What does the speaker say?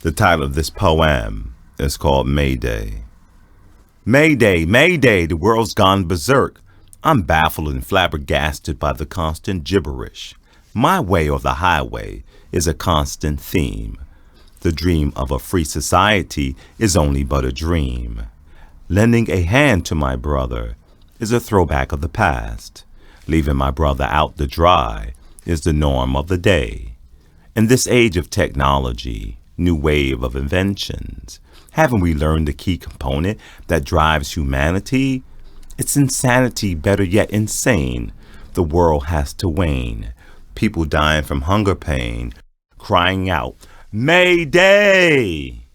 The title of this poem is called Mayday. Mayday, Mayday, the world's gone berserk. I'm baffled and flabbergasted by the constant gibberish. My way or the highway is a constant theme. The dream of a free society is only but a dream. Lending a hand to my brother is a throwback of the past. Leaving my brother out to dry is the norm of the day. In this age of technology, new wave of inventions, haven't we learned the key component that drives humanity? It's insanity, better yet insane. The world has to wane. People dying from hunger pain, crying out, Mayday!